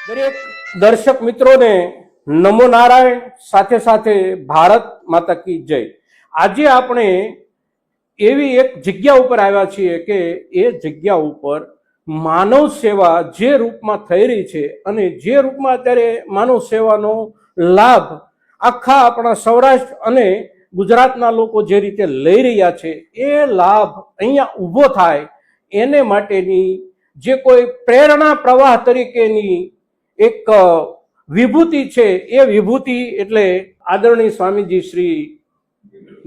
દરેક દર્શક મિત્રોને નમો નારાયણ, સાથે સાથે ભારત માતા કી જય। આજે આપણે એવી એક જગ્યા ઉપર આવ્યા છીએ કે એ જગ્યા ઉપર માનવ સેવા જે રૂપમાં થઈ રહી છે અને જે રૂપમાં અત્યારે માનવ સેવાનો લાભ આખા આપણા સૌરાષ્ટ્ર અને ગુજરાતના લોકો જે રીતે લઈ રહ્યા છે એ લાભ અહીંયા ઊભો થાય એને માટેની જે કોઈ પ્રેરણા પ્રવાહ તરીકેની એક વિભૂતિ છે એ વિભૂતિ એટલે આદરણીય સ્વામીજી શ્રી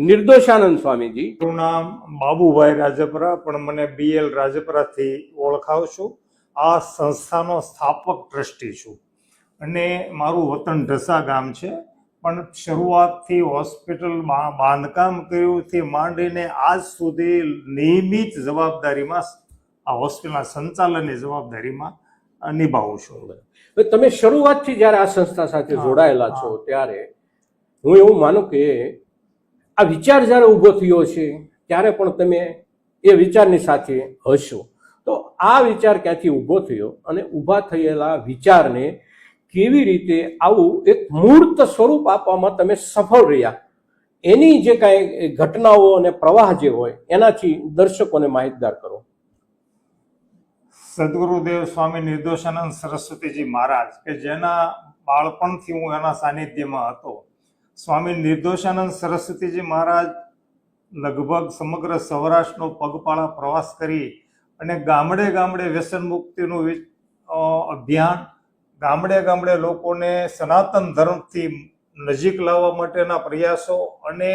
નિર્દોષાનંદ સ્વામીજી। મારું નામ બાબુભાઈ રાજપરા, પણ મને BL રાજપરાથી ઓળખાવ છું। આ સંસ્થાનો સ્થાપક ટ્રસ્ટી છું અને મારું વતન ઢસા ગામ છે, પણ શરૂઆતથી હોસ્પિટલ બાંધકામ કર્યુંથી માંડીને આજ સુધી નિયમિત જવાબદારીમાં આ હોસ્પિટલના સંચાલનની જવાબદારીમાં નિભાવું છું। તમે શરૂઆતથી જ્યારે આ સંસ્થા સાથે જોડાયેલા છો ત્યારે હું એવું માનું કે આ વિચાર જ્યારે ઊભો થયો છે ત્યારે પણ તમે એ વિચારની સાથે હશો, તો આ વિચાર ક્યાંથી ઊભો થયો અને ઊભા થયેલા વિચારને કેવી રીતે આવું એક મૂર્ત સ્વરૂપ આપવામાં તમે સફળ રહ્યા, એની જે કાંઈ ઘટનાઓ અને પ્રવાહ જે હોય એનાથી દર્શકોને માહિતગાર કરો। સદગુરુદેવ સ્વામી નિર્દોષાનંદ સરસ્વતીજી મહારાજ કે જેના બાળપણથી હું એના સાનિધ્યમાં હતો, સ્વામી નિર્દોષાનંદ સરસ્વતીજી મહારાજ લગભગ સમગ્ર સૌરાષ્ટ્રનો પગપાળા પ્રવાસ કરી અને ગામડે ગામડે વ્યસન મુક્તિનું અભિયાન, ગામડે ગામડે લોકોને સનાતન ધર્મથી નજીક લાવવા માટેના પ્રયાસો અને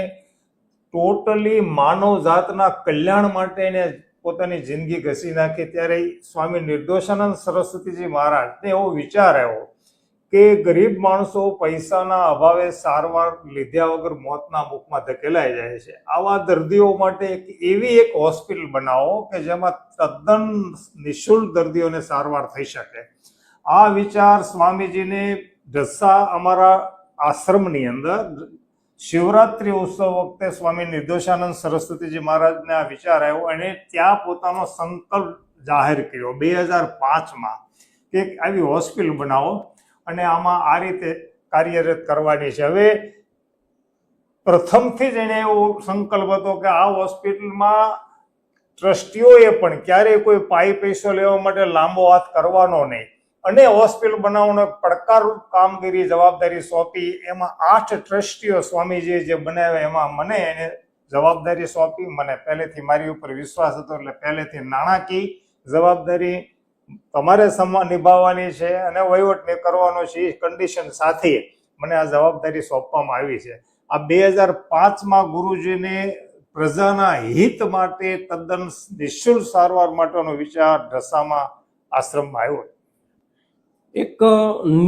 ટોટલી માનવ જાતના કલ્યાણ માટેને પોતાની જિંદગી ઘસી નાખી। ત્યારે સ્વામી નિર્દોષાનંદ સરસ્વતીજી મહારાજને એવો વિચાર આવ્યો કે ગરીબ માણસો પૈસાના અભાવે સારવાર લીધા વગર મોતના મુખમાં ધકેલાઈ જાય છે, આવા દર્દીઓ માટે એવી એક હોસ્પિટલ બનાવો કે જેમાં તદ્દન નિઃશુલ્ક દર્દીઓને સારવાર થઈ શકે। આ વિચાર સ્વામીજીને ઢસા અમારા આશ્રમની અંદર શિવરાત્રી ઉત્સવ વખતે સ્વામી નિર્દોષાનંદ સરસ્વતીજી મહારાજને આ વિચાર આવ્યો અને ત્યાં પોતાનો સંકલ્પ જાહેર કર્યો 2005માં કે આવી હોસ્પિટલ બનાવો અને આમાં આ રીતે કાર્યરત કરવાની છે। હવે પ્રથમથી જ એને એવો સંકલ્પ હતો કે આ હોસ્પિટલમાં ટ્રસ્ટીઓએ પણ ક્યારેય કોઈ પાઈ પૈસો લેવા માટે લાંબો હાથ કરવાનો નહીં અને હોસ્પિટલ બનાવવાનો પડકારરૂપ કામગીરી જવાબદારી સોંપી। એમાં 8 ટ્રસ્ટીઓ સ્વામીજીએ જે બનાવ્યા એમાં મને એને જવાબદારી સોંપી। મને પહેલેથી મારી ઉપર વિશ્વાસ હતો એટલે પહેલેથી નાણાકીય જવાબદારી તમારે નિભાવવાની છે અને વહીવટને કરવાનો છે એ કન્ડિશન સાથે મને આ જવાબદારી સોંપવામાં આવી છે। આ 2005માં ગુરુજીને પ્રજાના હિત માટે તદ્દન નિઃશુલ્ક સારવાર માટેનો વિચાર ઢસામાં આશ્રમમાં આવ્યો। એક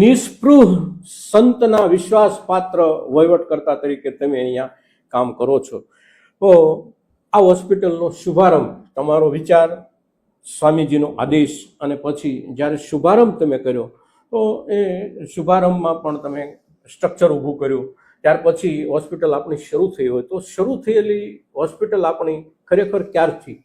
નિસ્પૃહ સંતના વિશ્વાસપાત્ર વહીવટકર્તા તરીકે તમે અહીંયા કામ કરો છો, તો આ હોસ્પિટલનો શુભારંભ, તમારો વિચાર, સ્વામીજીનો આદેશ અને પછી જ્યારે શુભારંભ તમે કર્યો તો એ શુભારંભમાં પણ તમે સ્ટ્રક્ચર ઊભું કર્યું, ત્યાર પછી હોસ્પિટલ આપણી શરૂ થઈ હોય તો શરૂ થયેલી હોસ્પિટલ આપણી ખરેખર ક્યારથી?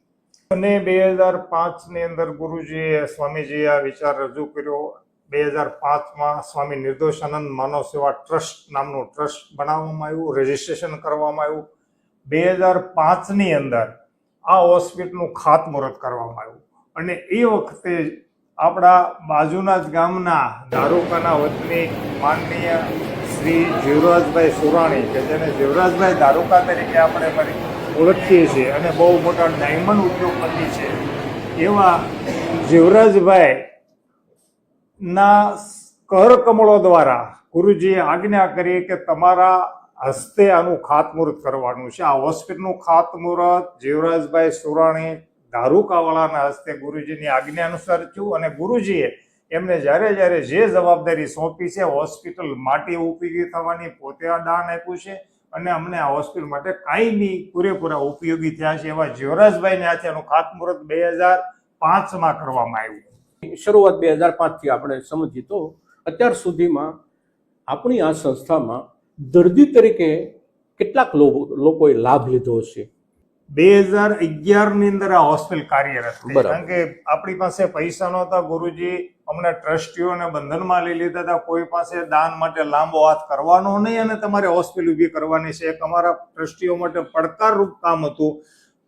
અને 2005ની અંદર ગુરુજીએ સ્વામીજીએ આ વિચાર રજૂ કર્યો। 2005માં સ્વામી નિર્દોષાનંદ માનવ સેવા ટ્રસ્ટ નામનું ટ્રસ્ટ બનાવવામાં આવ્યું, રજીસ્ટ્રેશન કરવામાં આવ્યું। 2005ની અંદર આ હોસ્પિટલનું ખાતમુહૂર્ત કરવામાં આવ્યું અને એ વખતે આપણા બાજુના જ ગામના ધારુકાના વતની માનનીય શ્રી જીવરાજભાઈ સુરાણી કે જેને જીવરાજભાઈ ધારુકા તરીકે આપણે ઓળખીએ છીએ અને બહુ મોટા ડાયમંડ ઉદ્યોગપતિ છે, એવા જીવરાજભાઈ ના કર કમળો દ્વારા ગુરુજીએ આજ્ઞા કરી કે તમારા હસ્તે આનું ખાતમુહૂર્ત કરવાનું છે। આ હોસ્પિટલનું ખાતમુહૂર્ત જીવરાજભાઈ સુરાણી ધારુકાવાળાના હસ્તે ગુરુજીની આજ્ઞા અનુસાર થયું અને ગુરુજીએ એમને જ્યારે જ્યારે જે જવાબદારી સોંપી છે હોસ્પિટલ માટે ઉપયોગી થવાની, પોતે આ દાન આપ્યું છે અને અમને આ હોસ્પિટલ માટે કાયમી પૂરેપૂરા ઉપયોગી થયા છે। એવા જીવરાજભાઈને હાથે આનું ખાતમુહૂર્ત 2005માં કરવામાં આવ્યું। શરૂઆત 2005થી આપણે સમજીએ તો અત્યાર સુધીમાં આપણી આ સંસ્થામાં દર્દી તરીકે કેટલાક લોકોએ લાભ લીધો હશે? 2011 ની અંદર આ હોસ્પિટલ કાર્યરત થઈ. બરાબર. કારણ કે આપણી પાસે પૈસા નહોતા. ગુરુજી અમને ટ્રસ્ટીઓને બંધનમાં લઈ લીધા હતા. કોઈ પાસે દાન માટે લાંબો હાથ કરવાનો નહીં અને તમારે હોસ્પિટલ ઊભી કરવાની છે. એક અમારા ટ્રસ્ટીઓ માટે પડકારરૂપ કામ હતું.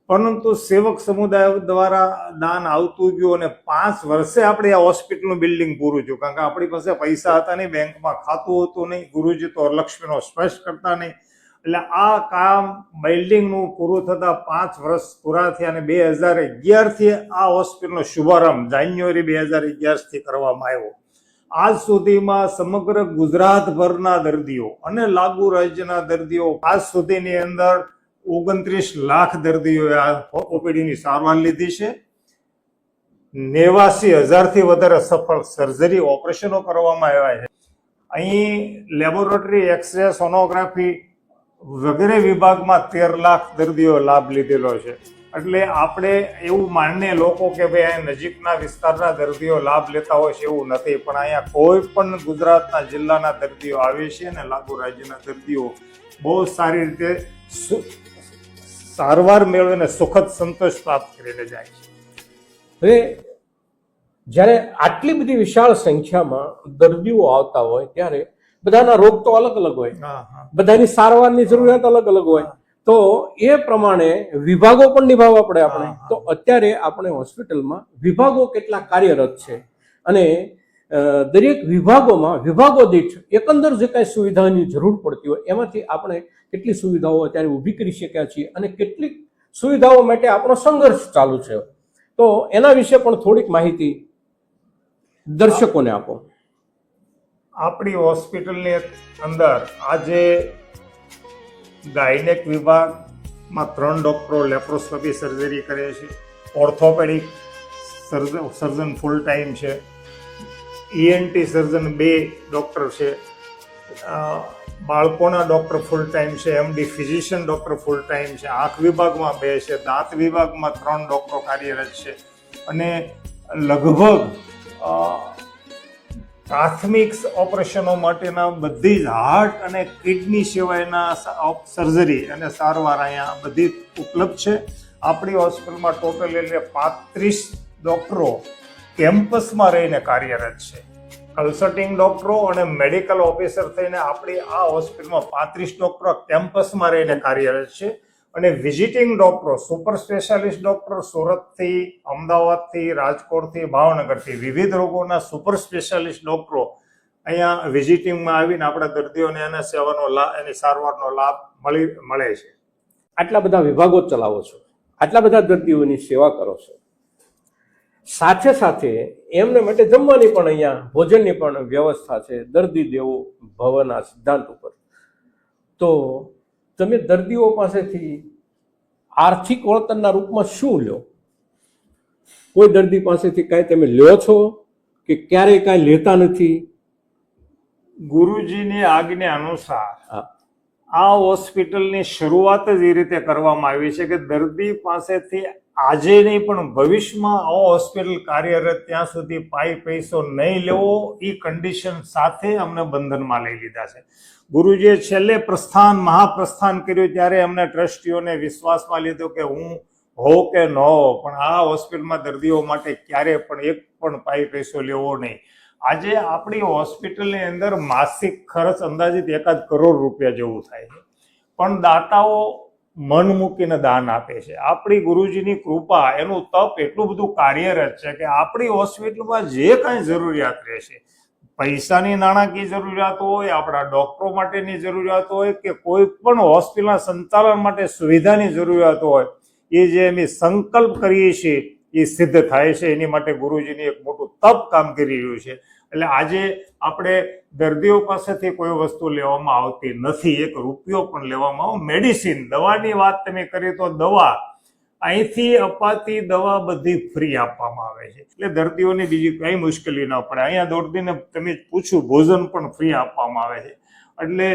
પરંતુ સેવક સમુદાય દ્વારા દાન આવતું ગયું અને 5 વર્ષે આપણે આ હોસ્પિટલનું બિલ્ડિંગ પૂરું થયું. કારણ કે આપણી પાસે પૈસા હતા નહીં, બેંકમાં ખાતું હતું નહીં, ગુરુજી તો લક્ષ્મીનો સ્પર્શ કરતા નહીં. એટલે આ કામ બિલ્ડિંગનું પૂરું થતા 5 વર્ષ પૂરા થયા અને 2011 થી આ હોસ્પિટલનો શુભારંભ જાન્યુઆરી 2011 થી કરવામાં આવ્યો. આજ સુધીમાં સમગ્ર ગુજરાતભરના દર્દીઓ અને લાગુ રાજ્યના દર્દીઓ આજ સુધીની અંદર 29 લાખ દર્દીઓએ આ ઓપીડીની સારવાર લીધી છે. 89,000 થી વધારે સફળ સર્જરી ઓપરેશનો કરવામાં આવ્યા છે. અહીં લેબોરેટરી, એક્સરે, સોનોગ્રાફી વગેરે વિભાગમાં 13 લાખ દર્દીઓ લાભ લીધેલો છે. એટલે આપણે એવું માનીએ લોકો કે ભાઈ અહીંયા નજીકના વિસ્તારના દર્દીઓ લાભ લેતા હોય છે, એવું નથી. પણ અહીંયા કોઈ પણ ગુજરાતના જિલ્લાના દર્દીઓ આવે છે અને લાગુ રાજ્યના દર્દીઓ બહુ સારી રીતે સારવાર મેળવીને સુખદ સંતોષ પ્રાપ્ત કરીને જાય છે. હવે જ્યારે આટલી બધી વિશાળ સંખ્યામાં દર્દીઓ આવતા હોય ત્યારે બધાના રોગ તો અલગ અલગ હોય, બધાની સારવારની જરૂરિયાત અલગ અલગ હોય, તો એ પ્રમાણે વિભાગો પણ નિભાવવા પડે આપણે. તો અત્યારે આપણે હોસ્પિટલમાં વિભાગો કેટલા કાર્યરત છે અને દરેક વિભાગોમાં વિભાગો દીઠ એકંદર જે કાંઈ સુવિધાની જરૂર પડતી હોય એમાંથી આપણે કેટલી સુવિધાઓ અત્યારે ઊભી કરી શક્યા છીએ અને કેટલીક સુવિધાઓ માટે આપણો સંઘર્ષ ચાલુ છે. તો એના વિશે પણ થોડીક માહિતી દર્શકોને આપો. આપણી હોસ્પિટલની અંદર આજે ગાયનેક વિભાગમાં 3 ડોક્ટરો લેપ્રોસ્કોપી સર્જરી કરે છે. ઓર્થોપેડિક સર્જન ફૂલ ટાઈમ છે. ENT સર્જન 2 ડોક્ટર છે. બાળકોના ડોક્ટર ફૂલ ટાઈમ છે. MD physician doctor full time છે. આંખ વિભાગમાં 2 છે. દાંત વિભાગમાં 3 ડોક્ટરો કાર્યરત છે. અને લગભગ પ્રાથમિક ઓપરેશનો માટેના બધી જ હાર્ટ અને કિડની સિવાયના સર્જરી અને સારવાર અહીંયા બધી ઉપલબ્ધ છે. આપણી હોસ્પિટલમાં ટોટલ એટલે 35 ડોક્ટરો કેમ્પસમાં રહીને કાર્યરત છે. કન્સલ્ટિંગ ડોક્ટરો અને મેડિકલ ઓફિસર થઈને આપણી આ હોસ્પિટલમાં 35 ડોક્ટરો કેમ્પસમાં રહીને કાર્યરત છે. અને વિઝિટિંગ ડોક્ટરો, સુપર સ્પેશિયાલિસ્ટ ડોક્ટર સુરતથી, અમદાવાદથી, રાજકોટથી, ભાવનગરથી વિવિધ રોગોના સુપર સ્પેશિયાલિસ્ટ ડોક્ટરો અહીંયા વિઝિટિંગમાં આવીને આપણા દર્દીઓને એના સેવાનો લાભ, એની સારવારનો લાભ મળે છે. આટલા બધા વિભાગો ચલાવો છો, આટલા બધા દર્દીઓની સેવા કરો છો, સાથે સાથે એમને માટે જમવાની પણ અહીંયા ભોજનની પણ વ્યવસ્થા છે દર્દી દેવો ભવના સિદ્ધાંત ઉપર. તો તમે દર્દીઓ પાસેથી આર્થિક વળતરના રૂપમાં શું લ્યો? કોઈ દર્દી પાસેથી કાંઈ તમે લ્યો છો કે ક્યારેય કાંઈ લેતા નથી? ગુરુજીની આજ્ઞા અનુસાર આ હોસ્પિટલની શરૂઆત જ એ રીતે કરવામાં આવી છે કે દર્દી પાસેથી આજે નહીં પણ ભવિષ્યમાં આ હોસ્પિટલ કાર્યરત ત્યાં સુધી પૈસો નહીં લેવો, એ કન્ડિશન સાથે અમને બંધનમાં લઈ લીધા છે. ગુરુજીએ છેલ્લે મહાપ્રસ્થાન કર્યું ત્યારે અમને ટ્રસ્ટીઓને વિશ્વાસમાં લીધો કે હું હો કે ન હો પણ આ હોસ્પિટલમાં દર્દીઓ માટે ક્યારે પણ એક પણ પૈસો લેવો નહીં. આજે આપણી હોસ્પિટલની અંદર માસિક ખર્ચ અંદાજિત 1 કરોડ રૂપિયા જેવું થાય છે, પણ દાતાઓ મન મૂકીને દાન આપે છે. આપણી ગુરુજીની કૃપા, એનું તપ એટલું બધું કાર્યરત છે કે આપણી હોસ્પિટલમાં જે કાંઈ જરૂરિયાત રહેશે, પૈસાની નાણાકીય જરૂરિયાત હોય, આપણા ડોક્ટરો માટેની જરૂરિયાત હોય કે કોઈ પણ હોસ્પિટલના સંચાલન માટે સુવિધાની જરૂરિયાત હોય, એ જે અમે સંકલ્પ કરીએ છીએ એ સિદ્ધ થાય છે. એની માટે ગુરુજીની એક મોટું તપ કામ કરી રહ્યું છે. એટલે આજે આપણે દર્દીઓ પાસેથી કોઈ વસ્તુ લેવામાં આવતી નથી, 1 રૂપિયો પણ લેવામાં આવે. મેડિસિન, દવાની વાત તમે કરી તો દવા અહીંથી અપાતી દવા બધી ફ્રી આપવામાં આવે છે. એટલે દર્દીઓને બીજી કઈ મુશ્કેલી ન પડે. અહીંયા દર્દીને તમે પૂછ્યું, ભોજન પણ ફ્રી આપવામાં આવે છે. એટલે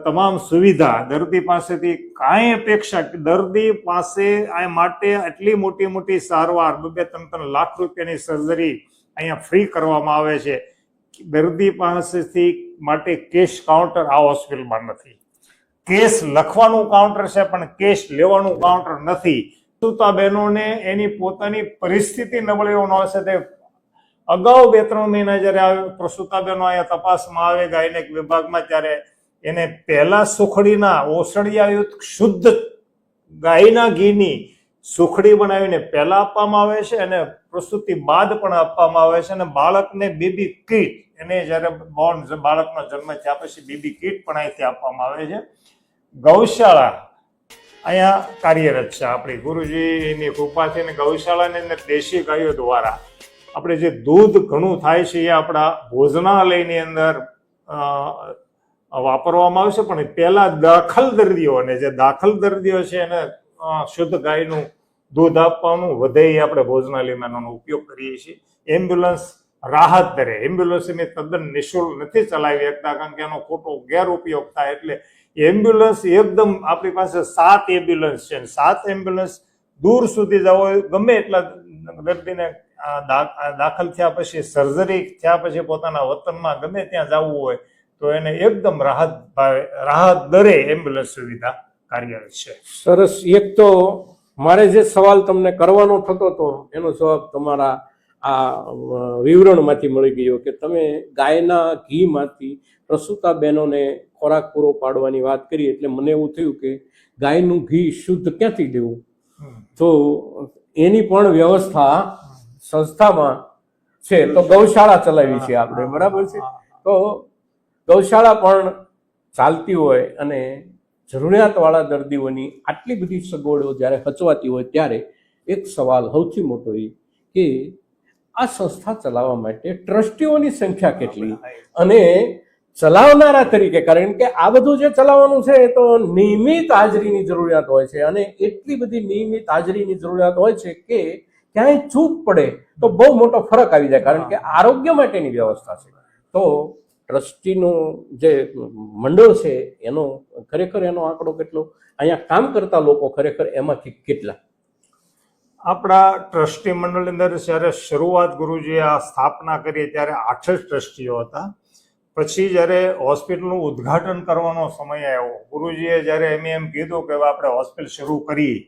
તમામ સુવિધા દર્દી પાસેથી કાંઈ અપેક્ષા, દર્દી પાસે આ માટે આટલી મોટી મોટી સારવાર 2-3 લાખ રૂપિયાની સર્જરી અહીંયા ફ્રી કરવામાં આવે છે. દર્દી પાસેથી માટે કેશ કાઉન્ટર આ હોસ્પિટલમાં નથી. કેસ લખવાનું કાઉન્ટર છે પણ કેસ લેવાનું કાઉન્ટર નથી. પ્રસૂતા બહેનોને એની પોતાની પરિસ્થિતિ નબળી હોવાનો છે તે અગાઉ 2-3 મહિના જ્યારે પ્રસૂતા બહેનો અહીંયા તપાસમાં આવે ગાયનેક વિભાગમાં, ત્યારે એને પહેલા સુખડીના ઓસડિયાયુક્ત શુદ્ધ ગાયના ઘીની સુખડી બનાવીને પહેલા આપવામાં આવે છે અને પ્રસૂતિ બાદ પણ આપવામાં આવે છે. અને બાળકને બેબી કીટ, એને જ્યારે બાળકનો જન્મ થયા પછી બેબી કીટ પણ અહીંથી આપવામાં આવે છે. ગૌશાળા અહીંયા કાર્યરત છે આપણી ગુરુજીની કૃપાથી, અને ગૌશાળાની અંદર દેશી ગાયો દ્વારા આપણે જે દૂધ ઘણું થાય છે એ આપણા ભોજનાલયની અંદર વાપરવામાં આવે છે. પણ પહેલા દાખલ દર્દીઓને, જે દાખલ દર્દીઓ છે એને શુદ્ધ ગાયનું દૂધ આપવાનું વધે એ આપણે ભોજનાલયમાં એનો ઉપયોગ કરીએ છીએ. એમ્બ્યુલન્સ રાહત દરે, એમ્બ્યુલન્સ એની તદ્દન નિઃશુલ્ક નથી ચલાવી શકતા કારણ કે એનો ખોટો ગેરઉપયોગ થાય, એટલે એમ્બ્યુલન્સ એકદમ આપણી પાસે 7 એમ્બ્યુલન્સ છે. 7 એમ્બ્યુલન્સ દૂર સુધી જવો હોય, ગમે એટલા દર્દીને દાખલ થયા પછી, સર્જરી થયા પછી પોતાના વતનમાં ગમે ત્યાં જવું હોય તો એને એકદમ રાહત દરે એમ્બ્યુલન્સ સુવિધા કાર્યરત છે. સરસ. એક તો મારે જે સવાલ તમને કરવાનો થતો હતો એનો જવાબ તમારા આ વિવરણમાંથી મળી ગયો કે તમે ગાયના ઘીમાંથી પ્રસૂતા બહેનોને ખોરાક પૂરો પાડવાની વાત કરી, એટલે મને એવું થયું કે ગાયનું ઘી શુદ્ધ ક્યાંથી લેવું, તો એની પણ વ્યવસ્થા સંસ્થામાં છે. તો ગૌશાળા ચલાવી છે આપણે, બરાબર છે. તો ગૌશાળા પણ ચાલતી હોય અને જરૂરિયાતવાળા દર્દીઓની આટલી બધી સગવડો જ્યારે હચવાતી હોય ત્યારે એક સવાલ સૌથી મોટો એ કે આ સંસ્થા ચલાવવા માટે ટ્રસ્ટીઓની સંખ્યા કેટલી, અને ચલાવનારા તરીકે, કારણ કે આ બધું જે ચલાવવાનું છે એ તો નિયમિત હાજરીની જરૂરિયાત હોય છે, અને એટલી બધી નિયમિત હાજરીની જરૂરિયાત હોય છે કે ક્યાંય ચૂક પડે તો બહુ મોટો ફરક આવી જાય, કારણ કે આરોગ્ય માટેની વ્યવસ્થા છે. તો ટ્રસ્ટીનું જે મંડળ છે એનો ખરેખર એનો આંકડો કેટલો, અહીંયા કામ કરતા લોકો ખરેખર એમાંથી કેટલા? આપણા ટ્રસ્ટી મંડળની અંદર જ્યારે શરૂઆત ગુરુજીએ આ સ્થાપના કરી ત્યારે 8 જ ટ્રસ્ટીઓ હતા. પછી જ્યારે હોસ્પિટલનું ઉદ્ઘાટન કરવાનો સમય આવ્યો, ગુરુજીએ જ્યારે એમ કીધું કે હવે આપણે હોસ્પિટલ શરૂ કરી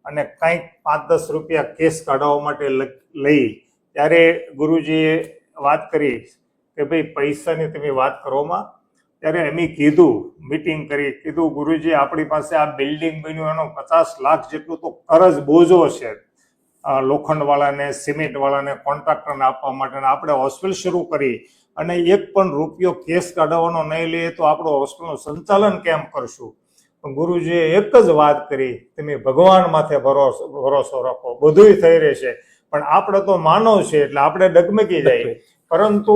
અને કંઈક 5-10 રૂપિયા કેસ કાઢવા માટે લઈ, ત્યારે ગુરુજીએ વાત કરી કે ભાઈ પૈસાની તમે વાત કરોમાં. ત્યારે એમ કીધું, મીટિંગ કરી, કીધું ગુરુજી આપણી પાસે આ બિલ્ડિંગ બન્યું એનો 50 લાખ જેટલું તો કરજ બોજો છે લોખંડવાળાને, સિમેન્ટવાળાને, કોન્ટ્રાક્ટરને આપવા માટે. આપણે હોસ્પિટલ શરૂ કરી અને 1 પણ રૂપિયો કેસ કાઢવાનો નહીં લઈએ તો આપણું હોસ્પિટલનું સંચાલન કેમ કરશું? પણ ગુરુજીએ એક જ વાત કરી, તમે ભગવાન માથે ભરોસો રાખો, બધુંય થઈ રહેશે. પણ આપણે તો માનવ છે એટલે આપણે ડગમગી જાય. પરંતુ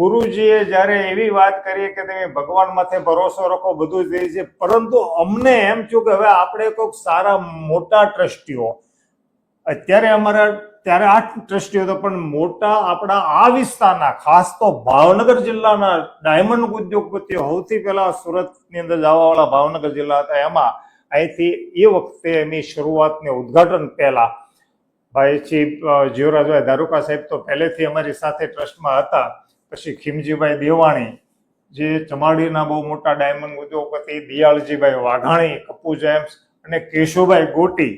ગુરુજીએ જ્યારે એવી વાત કરી કે તમે ભગવાન માથે ભરોસો રાખો, બધું જ થઈ છે, પરંતુ અમને એમ થયું કે હવે આપણે કોઈક સારા મોટા ટ્રસ્ટીઓ, અત્યારે અમારા ત્યારે 8 ટ્રસ્ટીઓ હતા, પણ મોટા આપણા આ વિસ્તારના, ખાસ તો ભાવનગર જિલ્લાના ડાયમંડ ઉદ્યોગપતિઓ, સૌથી પહેલા સુરતની અંદર જવાવાળા ભાવનગર જિલ્લા હતા, એમાં અહીંથી એ વખતે એની શરૂઆતને ઉદ્ઘાટન પહેલા ભાઈ ચીફ જીવરાજભાઈ ધારુકા સાહેબ તો પહેલેથી અમારી સાથે ટ્રસ્ટમાં હતા. પછી ખીમજીભાઈ દેવાણી જે ચમાડીના બહુ મોટા ડાયમંડ ઉદ્યોગપતિ, દિયાળજીભાઈ વાઘાણી કપૂ જેમ્સ, અને કેશુભાઈ ગોટી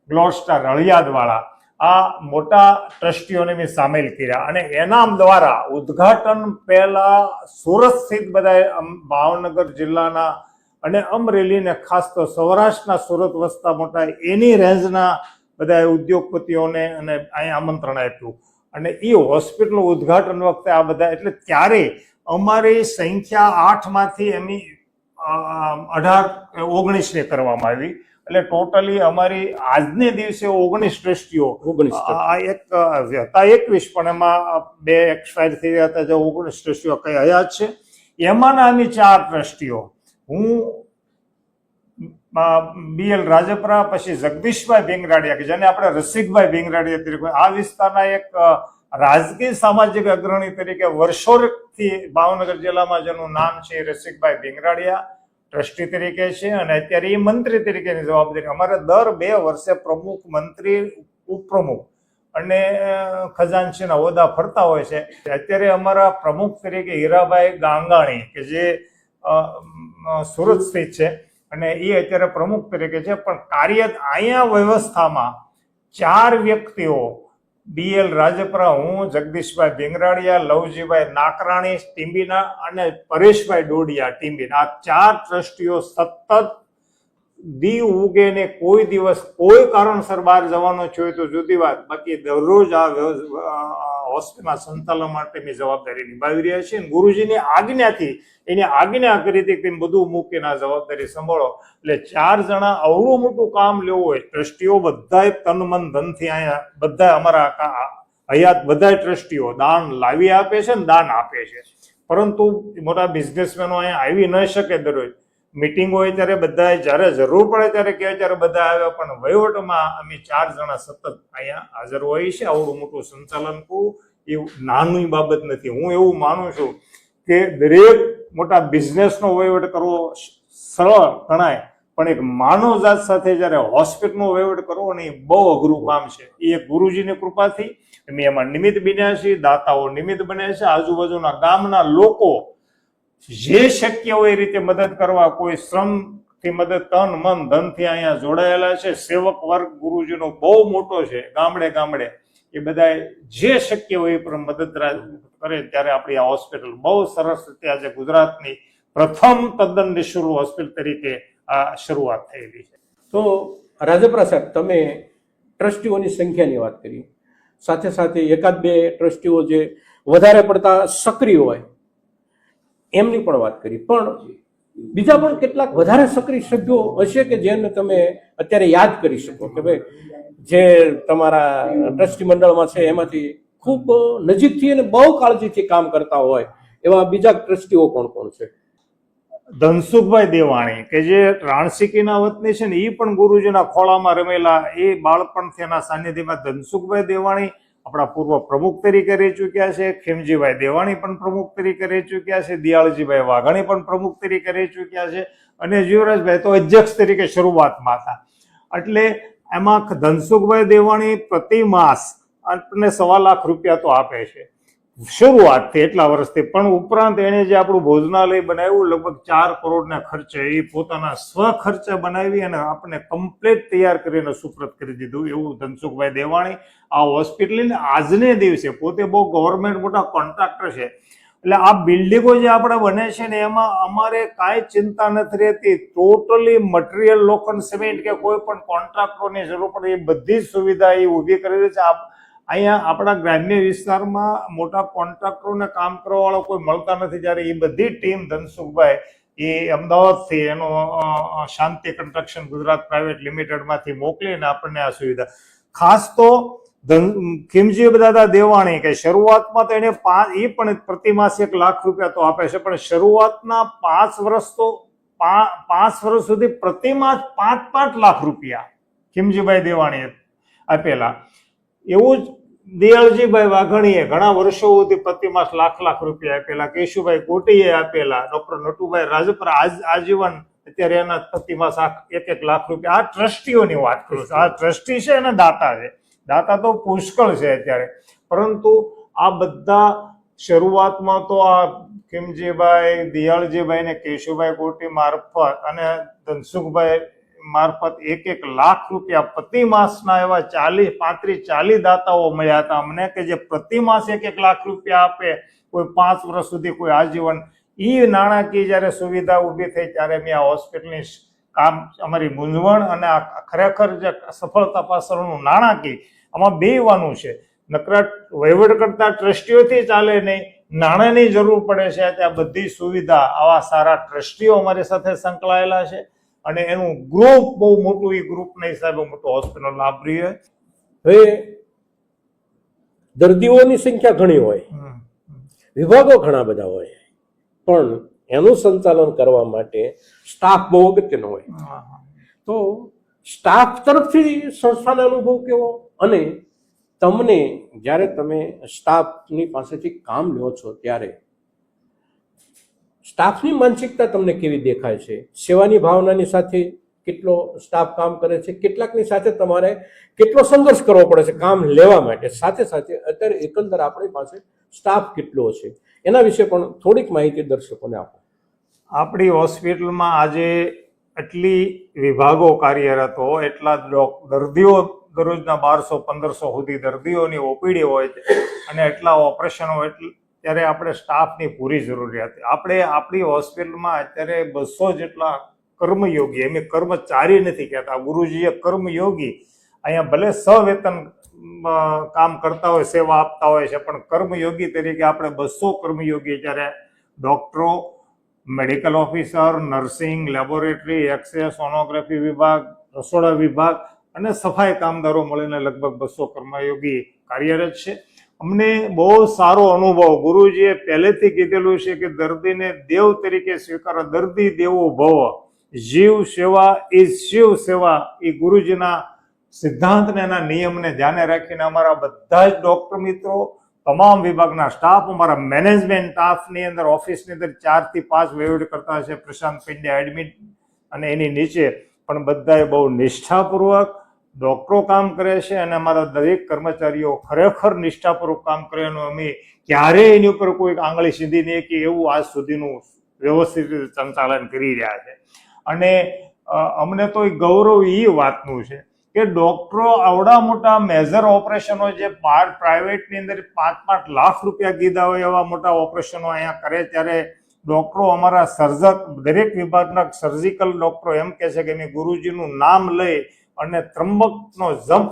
ગ્લોસ્ટાર રળિયાદવાળા, આ મોટા ટ્રસ્ટીઓને મેં સામેલ કર્યા. અને એના દ્વારા ઉદ્ઘાટન પહેલા સુરત સ્થિત બધા ભાવનગર જિલ્લાના અને અમરેલી ને ખાસ તો સૌરાષ્ટ્રના સુરત વસતા મોટા એની રેન્જના બધા ઉદ્યોગપતિઓને અને અહીં આમંત્રણ આપ્યું. અને એ હોસ્પિટલનું ઉદ્ઘાટન વખતે આ બધા, એટલે ત્યારે અમારી સંખ્યા 8 માંથી એમની 18-19 કરવામાં આવી. એટલે ટોટલી અમારી આજને દિવસે 19 ટ્રસ્ટીઓ, આ એક હતા 21 પણ એમાં 2 એક્સપાયર થઈ ગયા હતા, જે 19 ટ્રસ્ટીઓ કઈ હયાત છે. એમાંના અમે 4 ટ્રસ્ટીઓ, હું, BL રાજપરા, પછી જગદીશભાઈ ભીંગરાડિયા કે જેને આપણે રસિકભાઈ ભીંગરાડિયા તરીકે, આ વિસ્તારના એક રાજકીય સામાજિક અગ્રણી તરીકે વર્ષોથી ભાવનગર જિલ્લામાં જેનું નામ છે રસિકભાઈ ભીંગરાડિયા ટ્રસ્ટી તરીકે છે, અને અત્યારે એ મંત્રી તરીકેની જવાબદારી. અમારે દર 2 વર્ષે પ્રમુખ, મંત્રી, ઉપપ્રમુખ અને ખજાનચીના હોદ્દા ફરતા હોય છે. અત્યારે અમારા પ્રમુખ તરીકે હીરાભાઈ ગાંગાણી કે જે સુરત સ્થિત છે, અને એ અત્યારે પ્રમુખ તરીકે છે. પણ કાર્ય અહીંયા વ્યવસ્થામાં 4 વ્યક્તિઓ, BL રાજપરા, હું, જગદીશભાઈ ભીંગરાડિયા, લવજીભાઈ નાકરાણી ટીંબીના અને પરેશભાઈ ડોડિયા ટીંબીના, આ 4 ટ્રસ્ટીઓ સતત દી ઉગે ને કોઈ દિવસ કોઈ કારણસર બહાર જવાનો છે તો જુદી વાત, બાકી દરરોજ આ હોસ્પિટલના સંચાલન માટેની જવાબદારી નિભાવી રહ્યા છે. ગુરુજીની આજ્ઞાથી, એની આજ્ઞા કરી હતી તેમ બધું મૂકીને આ જવાબદારી સંભાળો. એટલે 4 જણા અવળું મોટું કામ લેવું હોય, ટ્રસ્ટીઓ બધાય તન મન ધનથી અહીંયા બધા અમારા હયાત બધા ટ્રસ્ટીઓ દાન લાવી આપે છે ને દાન આપે છે. પરંતુ મોટા બિઝનેસમેનો અહીંયા આવી ન શકે. દરરોજ મીટિંગ હોય ત્યારે બધા જ્યારે જરૂર પડે ત્યારે કહેવાય ત્યારે બધા આવ્યા, પણ વહીવટમાં અમે 4 જણા સતત અહીંયા હાજર હોય છે. આવડું મોટું સંચાલન કરવું એ નાની બાબત નથી. હું એવું માનું છું કે દરેક મોટા બિઝનેસનો વહીવટ કરવો સરળ ગણાય, પણ એક માનવ જાત સાથે જ્યારે હોસ્પિટલનો વહીવટ કરવો ને એ બહુ અઘરું કામ છે. એ એક ગુરુજીની કૃપાથી અમે એમાં નિમિત્ત બન્યા છીએ, દાતાઓ નિમિત્ત બન્યા છે. આજુબાજુના ગામના લોકો જે શક્ય હોય એ રીતે મદદ કરવા, કોઈ શ્રમથી મદદ, તન મન ધનથી અહીંયા જોડાયેલા છે. સેવક વર્ગ ગુરુજીનો બહુ મોટો છે, ગામડે ગામડે. એ બધા જે શક્ય હોય એ પણ મદદ કરે. ત્યારે આપણી આ હોસ્પિટલ બહુ સરસ રીતે આજે ગુજરાતની પ્રથમ તદ્દન નિઃશુલ્ક હોસ્પિટલ તરીકે આ શરૂઆત થયેલી છે. તો રાજપરા સાહેબ, તમે ટ્રસ્ટીઓની સંખ્યાની વાત કરી, સાથે સાથે 1-2 ટ્રસ્ટીઓ જે વધારે પડતા સક્રિય હોય એમની પણ વાત કરી, પણ બીજા પણ કેટલાક વધારે સક્રિય સભ્યો હશે કે જેને તમે અત્યારે યાદ કરી શકો કે ભાઈ જે તમારા ટ્રસ્ટી મંડળમાં છે એમાંથી ખૂબ નજીકથી અને બહુ કાળજીથી કામ કરતા હોય એવા બીજા ટ્રસ્ટીઓ કોણ કોણ છે? ધનસુખભાઈ દેવાણી કે જે રાણસીકીના વતની છે ને, એ પણ ગુરુજીના ખોળામાં રમેલા. એ બાળપણથી એના સાનિધ્યમાં ધનસુખભાઈ દેવાણી આપણા પૂર્વ પ્રમુખ તરીકે રહી ચૂક્યા છે. ખીમજીભાઈ દેવાણી પણ પ્રમુખ તરીકે રહી ચૂક્યા છે. દિયાળજીભાઈ વાઘાણી પણ પ્રમુખ તરીકે રહી ચૂક્યા છે. અને જીવરાજભાઈ તો અધ્યક્ષ તરીકે શરૂઆતમાં હતા. એટલે એમાં ધનસુખભાઈ દેવાણી પ્રતિ માસ આપણને 1.25 લાખ રૂપિયા તો આપે છે શરૂઆતથી, એટલા વર્ષથી. પણ ઉપરાંત એને જે આપણું ભોજનાલય બનાવ્યું લગભગ 4 કરોડના ખર્ચે, એ પોતાના સ્વખર્ચે બનાવી અને આપણને કમ્પ્લીટ તૈયાર કરીને સુપ્રત કરી દીધું. એવું ધનસુખભાઈ દેવાણી આ હોસ્પિટલને આજને દિવસે, પોતે બહુ ગવર્મેન્ટ મોટા કોન્ટ્રાક્ટર છે. એટલે આ બિલ્ડિંગો જે આપણે બને છે ને એમાં અમારે કાંઈ ચિંતા નથી રહેતી. ટોટલી મટીરિયલ, લોખંડ, સિમેન્ટ કે કોઈ પણ કોન્ટ્રાક્ટરોની જરૂર પડે એ બધી જ સુવિધા એ ઊભી કરી દે છે. અહીંયા આપણા ગ્રામ્ય વિસ્તારમાં મોટા કોન્ટ્રાક્ટરોને કામ કરવાવાળા કોઈ મળતા નથી. જ્યારે એ બધી ટીમ ધનસુખભાઈ એ અમદાવાદથી એનો શાંતિ કન્સ્ટ્રક્શન ગુજરાત પ્રાઇવેટ લિમિટેડમાંથી મોકલીને આપણને આ સુવિધા. ખાસ તો ખીમજી દાદા દેવાણી કે શરૂઆતમાં તો એને એ પણ પ્રતિ માસ 1 લાખ રૂપિયા તો આપે છે, પણ શરૂઆતના 5 વર્ષ તો 5 વર્ષ સુધી પ્રતિ માસ 5-5 લાખ રૂપિયા ખીમજીભાઈ દેવાણીએ આપેલા. એવું જ દિયાળજીભાઈ વાઘાણીએ ઘણા વર્ષો સુધી પ્રતિ માસ લાખ રૂપિયા આપેલા. કેશુભાઈ કોટીએ આપેલા. ડોક્ટર નટુભાઈ રાજપરા આજીવન અત્યારે એના પ્રતિ માસ 1-1 લાખ રૂપિયા. આ ટ્રસ્ટીઓની વાત કરું છું. આ ટ્રસ્ટી છે અને દાતા છે. દાતા તો પુષ્કળ છે અત્યારે, પરંતુ આ બધા શરૂઆતમાં તો આ ખીમજીભાઈ, દિયાળજીભાઈ ને કેશુભાઈ કોટી મારફત અને ધનસુખભાઈ મારફત 1-1 લાખ રૂપિયા પ્રતિ માસના એવા 35-40 દાતાઓ મળ્યા હતા અમને, કે જે પ્રતિ માસ 1-1 લાખ રૂપિયા આપે, કોઈ 5 વર્ષ સુધી, કોઈ આજીવન. એ નાણાકીય જયારે સુવિધા ઊભી થઈ ત્યારે મેં આ હોસ્પિટલની કામ, અમારી મૂંઝવણ અને આ ખરેખર જે સફળતા પાછળનું નાણાકીય, આમાં બેવાનું છે. નકરા વહીવટ કરતા ટ્રસ્ટીઓથી ચાલે નહીં, નાણાંની જરૂર પડે છે. ત્યાં બધી સુવિધા આવા સારા ટ્રસ્ટીઓ અમારી સાથે સંકળાયેલા છે અને એનું ગ્રુપ બહુ મોટું, એ ગ્રુપના હિસાબે મોટો હોસ્પિટલ લાભરી હોય. હવે દર્દીઓની સંખ્યા ઘણી હોય, વિભાગો ઘણા બધા હોય, પણ એનું સંચાલન કરવા માટે સ્ટાફ બહુ અગત્યનો હોય. તો સ્ટાફ તરફથી સંસ્થાનો અનુભવ કેવો, અને તમને જ્યારે તમે સ્ટાફની પાસેથી કામ લ્યો છો ત્યારે સ્ટાફની માનસિકતા તમને કેવી દેખાય છે? સેવાની ભાવનાની સાથે કેટલો સ્ટાફ કામ કરે છે? કેટલાકની સાથે તમારે કેટલો સંઘર્ષ કરવો પડે છે કામ લેવા માટે? સાથે સાથે અત્યારે એકંદર આપણી પાસે સ્ટાફ કેટલો છે એના વિશે પણ થોડીક માહિતી દર્શકોને આપો. આપણી હોસ્પિટલમાં આજે એટલી વિભાગો કાર્યરત હોય, એટલા દર્દીઓ દરરોજના 1200-1500 સુધી દર્દીઓની ઓપીડી હોય છે અને એટલા ઓપરેશનો હોય, ત્યારે આપણે સ્ટાફની પૂરી જરૂરિયાત છે. આપણે આપણી હોસ્પિટલમાં અત્યારે 200 જેટલા કર્મયોગી, એમ કર્મચારી નથી કહેતા, ગુરુજીએ કર્મયોગી, અહીંયા ભલે સવેતન કામ કરતા હોય, સેવા આપતા હોય છે, પણ કર્મયોગી તરીકે આપણે 200 કર્મયોગી, જ્યારે ડોક્ટરો, medical officer, nursing, laboratory, x-ray, sonography વિભાગ, રસોડા વિભાગ અને સફાઈ કામદારો મળીને લગભગ 200 કર્મયોગી કાર્યરત છે. અમને બહુ સારો અનુભવ, ગુરુજીએ પહેલેથી કીધેલું છે કે દર્દીને દેવ તરીકે સ્વીકારો, દર્દી દેવો ભવ, જીવ સેવા ઇઝ શિવ સેવા, એ ગુરુજીના સિદ્ધાંતને એના નિયમને ધ્યાને રાખીને અમારા બધા જ ડોક્ટર મિત્રો, તમામ વિભાગના સ્ટાફ, અમારા મેનેજમેન્ટ સ્ટાફની અંદર, ઓફિસની અંદર 4 થી 5 વહીવટ કરતા છે, પ્રશાંત પંડ્યા એડમિટ અને એની નીચે પણ બધાએ બહુ નિષ્ઠાપૂર્વક ડોક્ટરો કામ કરે છે અને અમારા દરેક કર્મચારીઓ ખરેખર નિષ્ઠાપૂર્વક કામ કરે એનું અમે ક્યારેય એની ઉપર કોઈ આંગળી સીધી નહીં કે એવું આજ સુધીનું વ્યવસ્થિત રીતે સંચાલન કરી રહ્યા છે. અને અમને તો ગૌરવ એ વાતનું છે કે ડોક્ટરો આવડા મોટા મેજર ઓપરેશનો જે બહાર પ્રાઇવેટની અંદર 5-5 લાખ રૂપિયા કીધા હોય એવા મોટા ઓપરેશનો અહીંયા કરે, ત્યારે ડોક્ટરો, અમારા સર્જક, દરેક વિભાગના સર્જિકલ ડોક્ટરો એમ કહે છે કે અમે ગુરુજીનું નામ લઈ અને ત્રંબકનો જપ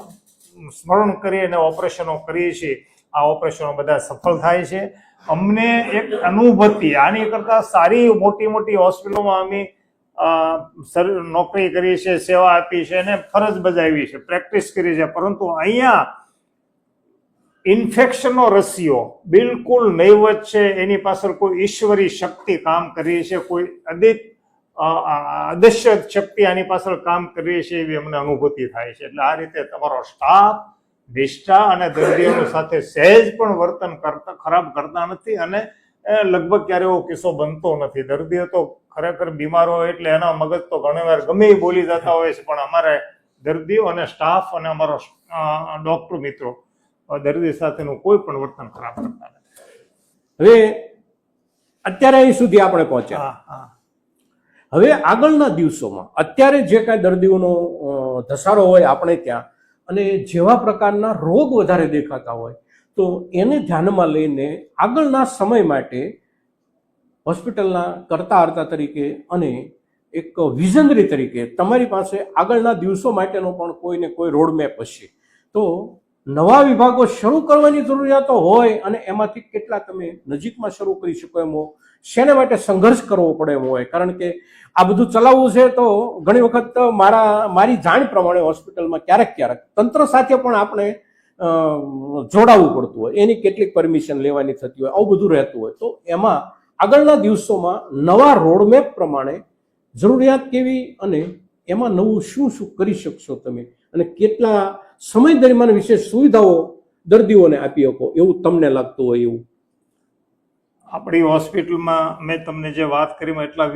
સ્મરણ કરી અને ઓપરેશનો કરીએ છીએ. આ ઓપરેશનો બધા સફળ થાય છે. અમને એક અનુભૂતિ, આની કરતાં સારી મોટી મોટી હોસ્પિટલોમાં અમે નોકરી કરી છે, સેવા આપી છે અને ફરજ બજાવી છે, પ્રેક્ટિસ કરી છે, પરંતુ અહીંયા ઇન્ફેક્શનનો રસીઓ બિલકુલ નહીવત છે. એની પાછળ કોઈ ઈશ્વરી શક્તિ કામ કરી છે, કોઈ અદૃશ્ય શક્તિ આની પાછળ કામ કરી છે, એવી અમને અનુભૂતિ થાય છે. એટલે આ રીતે તમારો સ્ટાફ નિષ્ઠા અને દર્દીઓ સાથે સહેજ પણ વર્તન ખરાબ કરતા નથી અને લગભગ ક્યારે એવો કિસ્સો બનતો નથી. દર્દીઓ તો ખરેખર બીમાર હોય એટલે એના મગજ તો ઘણીવાર ગમે એ બોલી જતા હોય છે, પણ અમારે દર્દીઓ અને સ્ટાફ અને અમારો ડોક્ટર મિત્રો દર્દી સાથેનું કોઈ પણ વર્તન ખરાબ કરતા નથી. હવે અત્યારે અહીં સુધી આપણે પહોંચ્યા. હવે આગળના દિવસોમાં અત્યારે જે કાંઈ દર્દીઓનો ધસારો હોય આપણે ત્યાં, અને જેવા પ્રકારના રોગ વધારે દેખાતા હોય, તો એને ધ્યાનમાં લઈને આગળના સમય માટે હોસ્પિટલના કરતા હર્તા તરીકે અને એક વિઝનરી તરીકે તમારી પાસે આગળના દિવસો માટેનો પણ કોઈને કોઈ રોડમેપ હશે, તો નવા વિભાગો શરૂ કરવાની જરૂરિયાતો હોય અને એમાંથી કેટલા તમે નજીકમાં શરૂ કરી શકો એમ હોય, શેને માટે સંઘર્ષ કરવો પડે એમ હોય? કારણ કે આ બધું ચલાવવું છે તો ઘણી વખત મારી જાણ પ્રમાણે હોસ્પિટલમાં ક્યારેક તંત્ર સાથે પણ આપણે જોડાવવું પડતું હોય, એની કેટલીક પરમિશન લેવાની થતી હોય, આવું બધું રહેતું હોય. તો એમાં આગળના દિવસોમાં નવા રોડમેપ પ્રમાણે જરૂરિયાત કેવી અને એમાં નવું શું શું કરી શકશો તમે, અને કેટલા સમય દરમિયાન વિશેષ સુવિધાઓ દર્દીઓને આપી શકો એવું તમને લાગતું હોય? એવું આપણી હોસ્પિટલમાં મેં તમને જે વાત કરી એટલા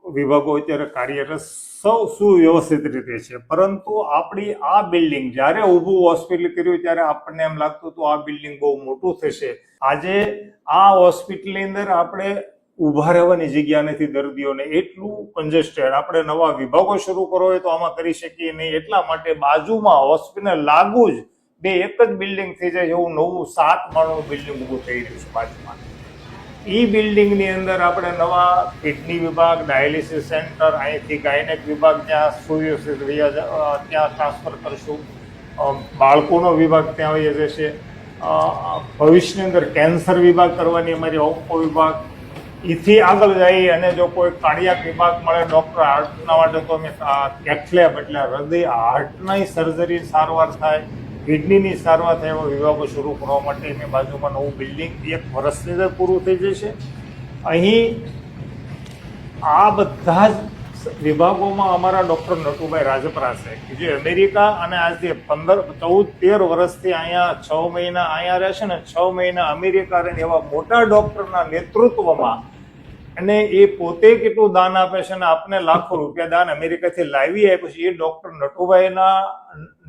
વિભાગો અત્યારે કાર્યરત સૌ સુવ્યવસ્થિત રીતે છે, પરંતુ આપણી આ બિલ્ડિંગ જ્યારે ઊભું હોસ્પિટલ કર્યું ત્યારે આપણને એમ લાગતું હતું આ બિલ્ડિંગ બહુ મોટું થશે. આજે આ હોસ્પિટલની અંદર આપણે ઊભા રહેવાની જગ્યા નથી દર્દીઓને, એટલું કન્જેસ્ટેડ. આપણે નવા વિભાગો શરૂ કરવો હોય તો આમાં કરી શકીએ નહીં, એટલા માટે બાજુમાં હોસ્પિટલ લાગુ જ એક જ બિલ્ડિંગ થઈ જાય એવું નવું 7 માળનું બિલ્ડિંગ ઊભું થઈ રહ્યું છે બાજુમાં. એ બિલ્ડિંગની અંદર આપણે નવા કિડની વિભાગ, ડાયાલિસિસ સેન્ટર, અહીંથી ગાયનેક વિભાગ ત્યાં સુવ્યવસ્થિત ત્યાં ટ્રાન્સફર કરશું, બાળકોનો વિભાગ ત્યાં આવી જશે, ભવિષ્યની અંદર કેન્સર વિભાગ કરવાની અમારી ઓપ્પો વિભાગ, એથી આગળ જઈ અને જો કોઈ કાર્ડિયાક વિભાગ મળે ડૉક્ટર હાર્ટના માટે તો અમે કેથલેબ એટલે હૃદય હાર્ટની સર્જરી સારવાર થાય, કિડનીની સારવાર થાય એવા વિભાગો શરૂ કરવા માટે એની બાજુમાં નવું બિલ્ડિંગ 1 વર્ષની અંદર પૂરું થઈ જશે. અહીં આ બધા જ વિભાગોમાં અમારા ડૉક્ટર નટુભાઈ રાજપરા છે કે જે અમેરિકા અને આજથી 14-13 વર્ષથી અહીંયા 6 મહિના અહીંયા રહેશે ને 6 મહિના અમેરિકા રહે એવા મોટા ડૉક્ટરના નેતૃત્વમાં, અને એ પોતે કેટલું દાન આપે છે અને આપને લાખો રૂપિયા દાન અમેરિકાથી લાવી આપ્યું છે. એ ડૉક્ટર નટુભાઈના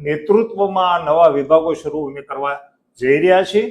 નેતૃત્વમાં નવા વિભાગો શરૂ કરવા જઈ રહ્યા છે.